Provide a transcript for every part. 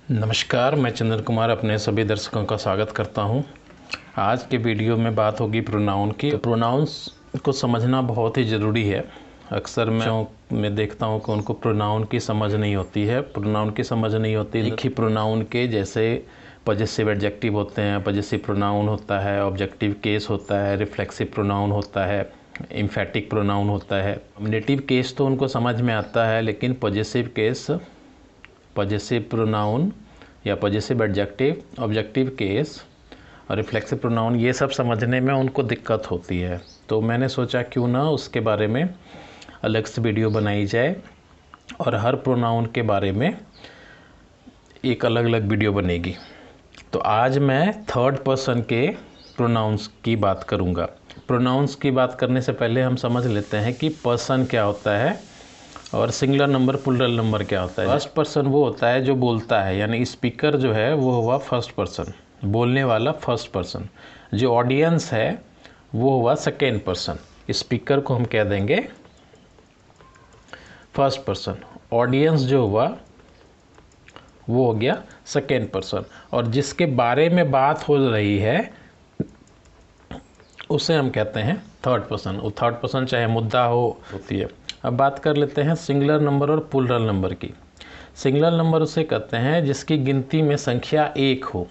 नमस्कार, मैं चंदन कुमार अपने सभी दर्शकों का स्वागत करता हूं। आज के वीडियो में बात होगी प्रोनाउन की। तो प्रोनाउंस को समझना बहुत ही ज़रूरी है। अक्सर मैं देखता हूं कि उनको प्रोनाउन की समझ नहीं होती है। प्रोनाउन की समझ नहीं होती। एक ही प्रोनाउन के जैसे पॉजेसिव एडजेक्टिव होते हैं, पॉजेसिव प्रोनाउन होता है, ऑब्जेक्टिव केस होता है, रिफ्लेक्सिव प्रोनाउन होता है, एम्फेटिक प्रोनाउन होता है। नॉमिनेटिव केस तो उनको समझ में आता है, लेकिन पॉजेसिव केस, पॉजेसिव प्रोनाउन या पॉजेसिव एडजेक्टिव, ऑब्जेक्टिव केस और रिफ्लेक्सिव प्रोनाउन, ये सब समझने में उनको दिक्कत होती है। तो मैंने सोचा क्यों ना उसके बारे में अलग से वीडियो बनाई जाए और हर प्रोनाउन के बारे में एक अलग अलग वीडियो बनेगी। तो आज मैं थर्ड पर्सन के प्रोनाउंस की बात करूँगा। प्रोनाउंस की बात करने से पहले हम समझ लेते हैं कि पर्सन क्या होता है और सिंगुलर नंबर, प्लूरल नंबर क्या होता है। फर्स्ट पर्सन वो होता है जो बोलता है, यानी स्पीकर जो है वो हुआ फर्स्ट पर्सन, बोलने वाला फर्स्ट पर्सन। जो ऑडियंस है वो हुआ सेकेंड पर्सन। स्पीकर को हम कह देंगे फर्स्ट पर्सन, ऑडियंस जो हुआ वो हो गया सेकेंड पर्सन, और जिसके बारे में बात हो रही है उसे हम कहते हैं थर्ड पर्सन। वो थर्ड पर्सन चाहे मुद्दा होती है। अब बात कर लेते हैं सिंगुलर नंबर और प्लूरल नंबर की। सिंगुलर नंबर उसे कहते हैं जिसकी गिनती में संख्या एक हो,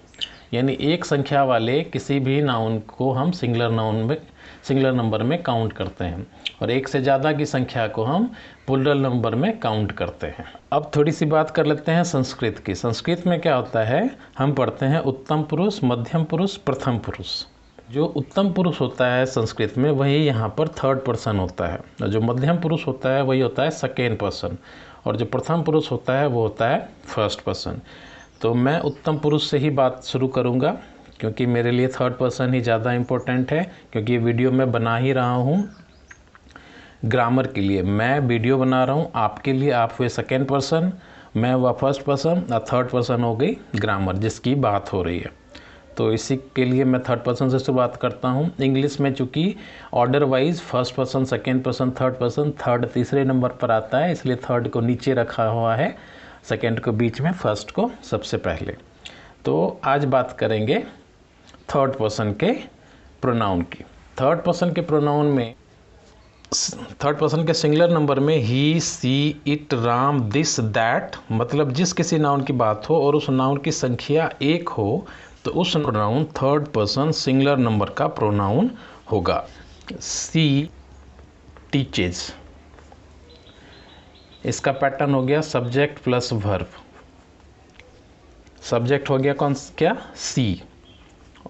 यानी एक संख्या वाले किसी भी नाउन को हम सिंगुलर नंबर में काउंट करते हैं, और एक से ज़्यादा की संख्या को हम प्लूरल नंबर में काउंट करते हैं। अब थोड़ी सी बात कर लेते हैं संस्कृत की। संस्कृत में क्या होता है, हम पढ़ते हैं उत्तम पुरुष, मध्यम पुरुष, प्रथम पुरुष। जो उत्तम पुरुष होता है संस्कृत में वही यहाँ पर थर्ड पर्सन होता है, और जो मध्यम पुरुष होता है वही होता है सेकेंड पर्सन, और जो प्रथम पुरुष होता है वो होता है फर्स्ट पर्सन। तो मैं उत्तम पुरुष से ही बात शुरू करूँगा, क्योंकि मेरे लिए थर्ड पर्सन ही ज़्यादा इम्पोर्टेंट है, क्योंकि ये वीडियो मैं बना ही रहा हूँ ग्रामर के लिए। मैं वीडियो बना रहा हूँ आपके लिए, आप हुए सेकेंड पर्सन, मैं हुआ फर्स्ट पर्सन, और थर्ड पर्सन हो गई ग्रामर जिसकी बात हो रही है। तो इसी के लिए मैं थर्ड पर्सन से शुरुआत करता हूँ। इंग्लिश में चूँकि order wise first person, second person, third person, third तीसरे नंबर पर आता है, इसलिए थर्ड को नीचे रखा हुआ है, सेकेंड को बीच में, फर्स्ट को सबसे पहले। तो आज बात करेंगे थर्ड पर्सन के प्रोनाउन की। थर्ड पर्सन के प्रोनाउन में, थर्ड पर्सन के सिंगुलर नंबर में ही, सी, इट, राम, दिस, दैट, मतलब जिस किसी नाउन की बात हो और उस नाउन की संख्या एक हो तो उस pronoun third person singular number का प्रोनाउन होगा। सी टीचेज, इसका पैटर्न हो गया सब्जेक्ट प्लस वर्ब। सब्जेक्ट हो गया क्या, सी,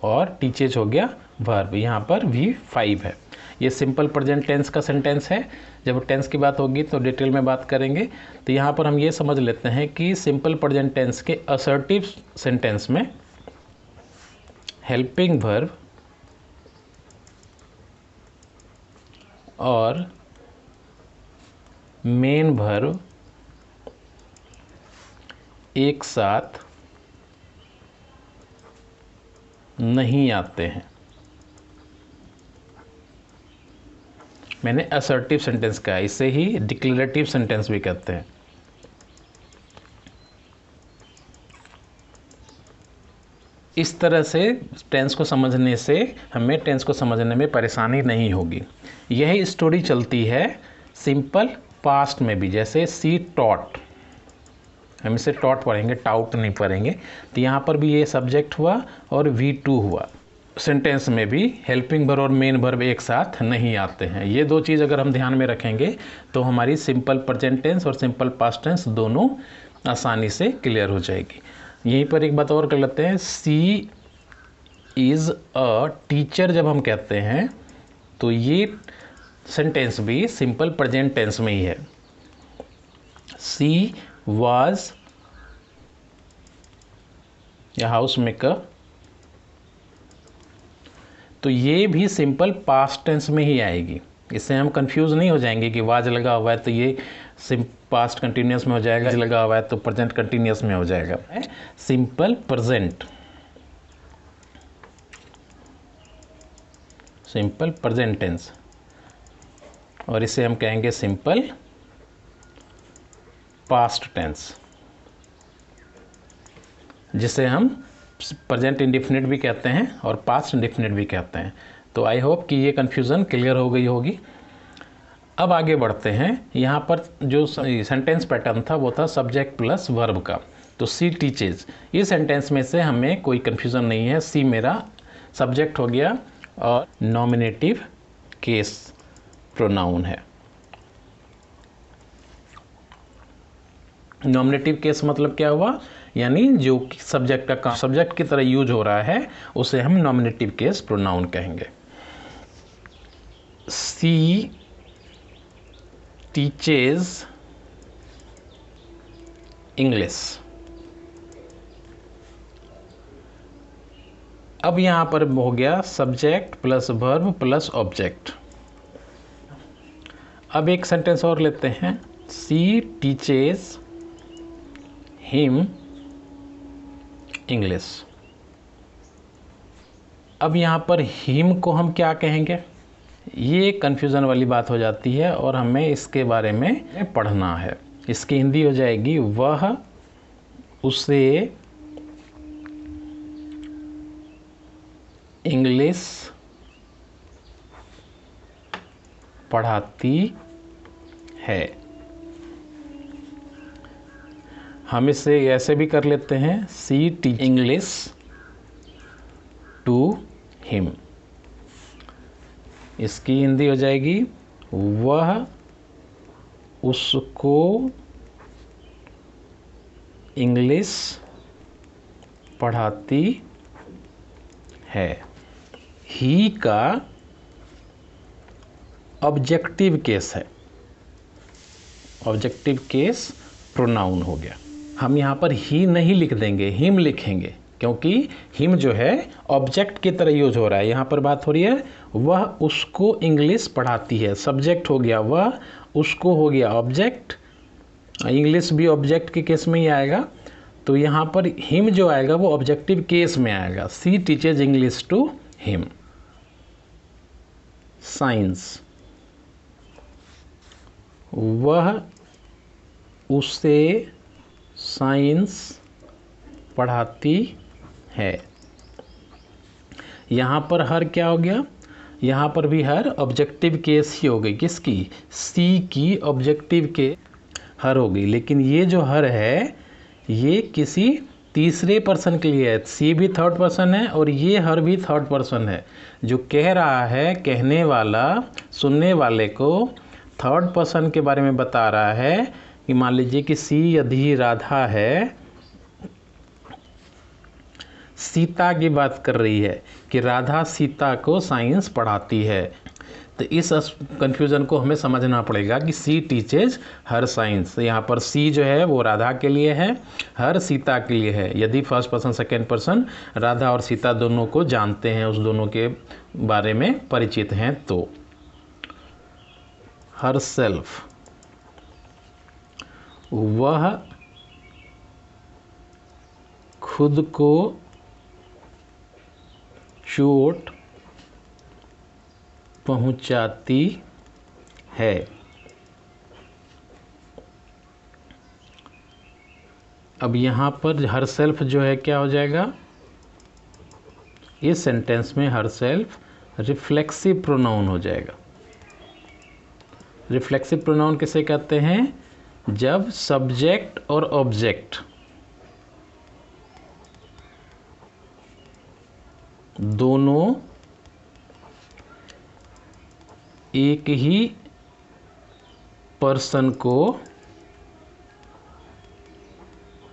और टीचेज हो गया वर्ब। यहाँ पर V5 है। ये सिंपल प्रेजेंट टेंस का सेंटेंस है। जब टेंस की बात होगी तो डिटेल में बात करेंगे। तो यहाँ पर हम ये समझ लेते हैं कि सिंपल प्रेजेंट टेंस के असर्टिव सेंटेंस में हेल्पिंग वर्ब और मेन वर्ब एक साथ नहीं आते हैं। मैंने असर्टिव सेंटेंस कहा, इसे ही डिक्लेरेटिव सेंटेंस भी कहते हैं। इस तरह से टेंस को समझने से हमें टेंस को समझने में परेशानी नहीं होगी। यही स्टोरी चलती है सिंपल पास्ट में भी। जैसे सी टॉट, हम इसे टॉट पढ़ेंगे, टाउट नहीं पढ़ेंगे। तो यहाँ पर भी ये सब्जेक्ट हुआ और V2 हुआ। सेंटेंस में भी हेल्पिंग वर्ब और मेन वर्ब एक साथ नहीं आते हैं। ये दो चीज़ अगर हम ध्यान में रखेंगे तो हमारी सिंपल प्रेजेंट टेंस और सिंपल पास्ट टेंस दोनों आसानी से क्लियर हो जाएगी। यहीं पर एक बात और कर लेते हैं, सी इज़ अ टीचर जब हम कहते हैं तो ये सेंटेंस भी सिंपल प्रेजेंट टेंस में ही है। सी वाज या हाउस मेकर, तो ये भी सिंपल पास्ट टेंस में ही आएगी। इससे हम कंफ्यूज नहीं हो जाएंगे कि वाज लगा हुआ है तो ये पास्ट कंटिन्यूस में हो जाएगा, लगा हुआ है तो प्रेजेंट कंटिन्यूस में हो जाएगा। Simple present, simple present tense, और इसे हम कहेंगे सिंपल पास्ट टेंस। जिसे हम प्रेजेंट इंडेफिनिट भी कहते हैं और पास्ट इंडेफिनिट भी कहते हैं। तो आई होप कि ये कन्फ्यूज़न क्लियर हो गई होगी। अब आगे बढ़ते हैं। यहाँ पर जो सेंटेंस पैटर्न था वो था सब्जेक्ट प्लस वर्ब का। तो सी टीचेज, इस सेंटेंस में से हमें कोई कन्फ्यूज़न नहीं है। सी मेरा सब्जेक्ट हो गया और नॉमिनेटिव केस प्रोनाउन है। नॉमिनेटिव केस मतलब क्या हुआ, यानी जो सब्जेक्ट का काम सब्जेक्ट की तरह यूज हो रहा है उसे हम नॉमिनेटिव केस प्रोनाउन कहेंगे। सी टीचेज इंग्लिश। अब यहां पर हो गया subject plus verb plus object. अब एक सेंटेंस और लेते हैं। सी टीचेज हिम इंग्लिश। अब यहाँ पर हिम को हम क्या कहेंगे, ये कन्फ्यूज़न वाली बात हो जाती है और हमें इसके बारे में पढ़ना है। इसकी हिंदी हो जाएगी वह उसे इंग्लिश पढ़ाती है। हम इसे ऐसे भी कर लेते हैं, सी टीच इंग्लिश टू हिम। इसकी हिंदी हो जाएगी वह उसको इंग्लिश पढ़ाती है। ही का ऑब्जेक्टिव केस है, ऑब्जेक्टिव केस प्रोनाउन हो गया। हम यहाँ पर ही नहीं लिख देंगे, हिम लिखेंगे, क्योंकि हिम जो है ऑब्जेक्ट की तरह यूज हो रहा है। यहाँ पर बात हो रही है वह उसको इंग्लिश पढ़ाती है। सब्जेक्ट हो गया वह, उसको हो गया ऑब्जेक्ट, इंग्लिश भी ऑब्जेक्ट के केस में ही आएगा। तो यहाँ पर हिम जो आएगा वो ऑब्जेक्टिव केस में आएगा। She teaches English to him. Science, वह उसे साइंस पढ़ाती है। यहाँ पर हर क्या हो गया, यहाँ पर भी हर ऑब्जेक्टिव केस ही हो गई। किसकी, सी की ऑब्जेक्टिव के हर हो गई। लेकिन ये जो हर है ये किसी तीसरे पर्सन के लिए है। सी भी थर्ड पर्सन है और ये हर भी थर्ड पर्सन है। जो कह रहा है, कहने वाला सुनने वाले को थर्ड पर्सन के बारे में बता रहा है कि मान लीजिए कि सी यदि राधा है, सीता की बात कर रही है कि राधा सीता को साइंस पढ़ाती है। तो इस कन्फ्यूज़न को हमें समझना पड़ेगा कि सी टीचेज हर साइंस। यहाँ पर सी जो है वो राधा के लिए है, हर सीता के लिए है। यदि first person second person Radha और सीता दोनों को जानते हैं, उस दोनों के बारे में परिचित हैं तो। हर सेल्फ, वह खुद को चोट पहुंचाती है। अब यहाँ पर हर सेल्फ जो है क्या हो जाएगा, इस सेंटेंस में हर सेल्फ रिफ्लेक्सिव प्रोनाउन हो जाएगा। रिफ्लेक्सिव प्रोनाउन किसे कहते हैं, जब सब्जेक्ट और ऑब्जेक्ट दोनों एक ही पर्सन को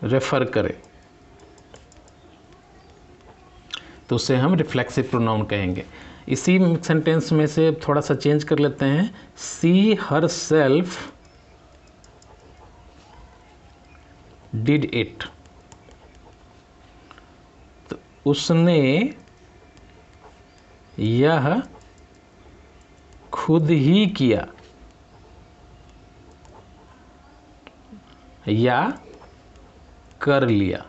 रेफर करे तो उसे हम रिफ्लेक्सिव प्रोनाउन कहेंगे। इसी सेंटेंस में से थोड़ा सा चेंज कर लेते हैं। सी हर सेल्फ डिड इट, तो उसने यह खुद ही किया या कर लिया।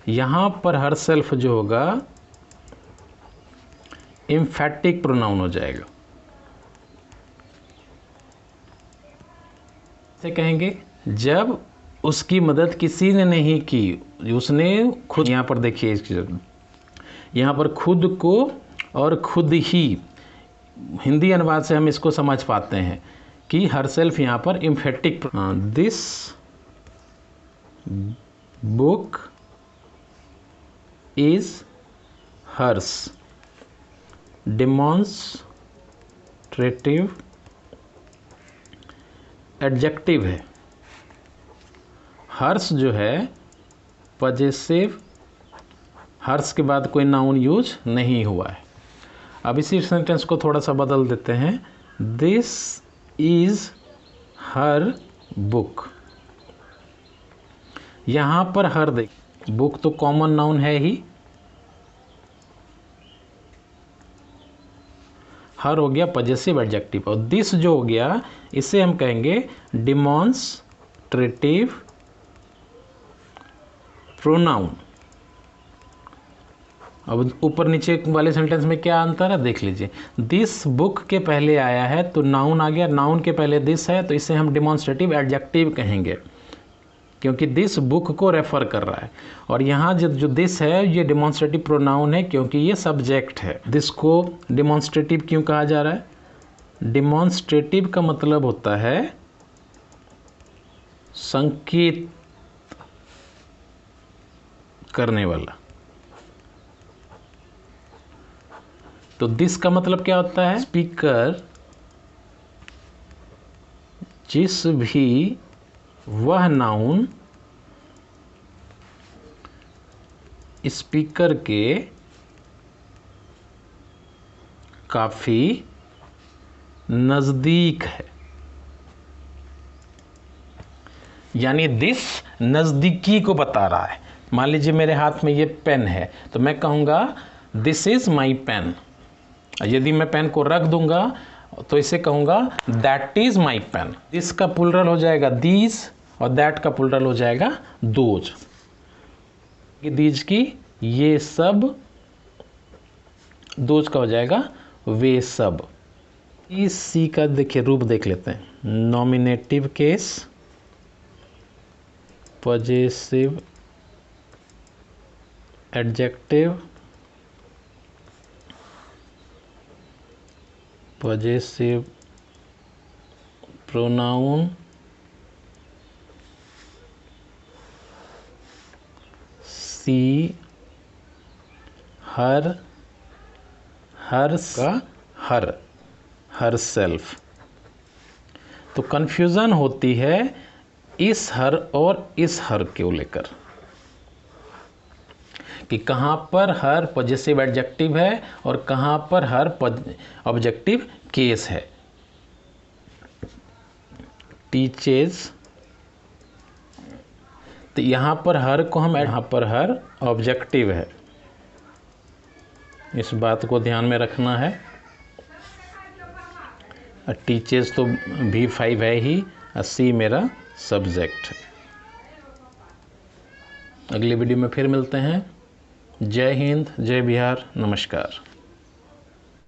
यहां पर हर सेल्फ जो होगा एम्फैटिक प्रोनाउन हो जाएगा। से कहेंगे जब उसकी मदद किसी ने नहीं की, उसने खुद। यहाँ पर देखिए, यहाँ पर खुद को और खुद ही, हिंदी अनुवाद से हम इसको समझ पाते हैं कि हर सेल्फ यहाँ पर emphatic. This book is hers, demonstrative adjective है। हर्स जो है पजेसिव, हर्स के बाद कोई नाउन यूज नहीं हुआ है। अब इसी सेंटेंस को थोड़ा सा बदल देते हैं। This is her book. यहाँ पर हर देख, बुक तो कॉमन नाउन है ही, हर हो गया पजेसिव एडजेक्टिव, और दिस जो हो गया इसे हम कहेंगे डेमॉन्स्ट्रेटिव प्रोनाउन। अब ऊपर नीचे वाले सेंटेंस में क्या अंतर है देख लीजिए। दिस बुक के पहले आया है तो नाउन आ गया, नाउन के पहले दिस है तो इसे हम डेमॉन्स्ट्रेटिव एडजेक्टिव कहेंगे, क्योंकि दिस बुक को रेफर कर रहा है। और यहाँ जो दिस है ये डेमॉन्स्ट्रेटिव प्रोनाउन है, क्योंकि ये सब्जेक्ट है। दिस को डेमॉन्स्ट्रेटिव क्यों कहा जा रहा है? डेमॉन्स्ट्रेटिव का मतलब होता है संकेत करने वाला। तो दिस का मतलब क्या होता है? स्पीकर जिस भी वह नाउन स्पीकर के काफी नजदीक है, यानी दिस नजदीकी को बता रहा है। मान लीजिए मेरे हाथ में ये पेन है तो मैं कहूंगा दिस इज माई पेन। यदि मैं पेन को रख दूंगा तो इसे कहूंगा that is my pen. This का प्लुरल हो जाएगा दीज और दैट का प्लुरल हो जाएगा दोज। दीज की ये सब, दोज का हो जाएगा वे सब। इस सी का देखिए रूप देख लेते हैं। Nominative case, possessive adjective, possessive pronoun, she her, hers का हर, हर सेल्फ। तो कंफ्यूजन होती है इस हर और इस हर को लेकर कि कहाँ पर हर पॉजिटिव एडजेक्टिव है और कहाँ पर हर ऑब्जेक्टिव केस है। टीचेस, तो यहाँ पर हर को हम, यहाँ पर हर ऑब्जेक्टिव है, इस बात को ध्यान में रखना है। टीचेस तो V5 है ही, सी मेरा सब्जेक्ट है। अगली वीडियो में फिर मिलते हैं। जय हिंद, जय बिहार, नमस्कार।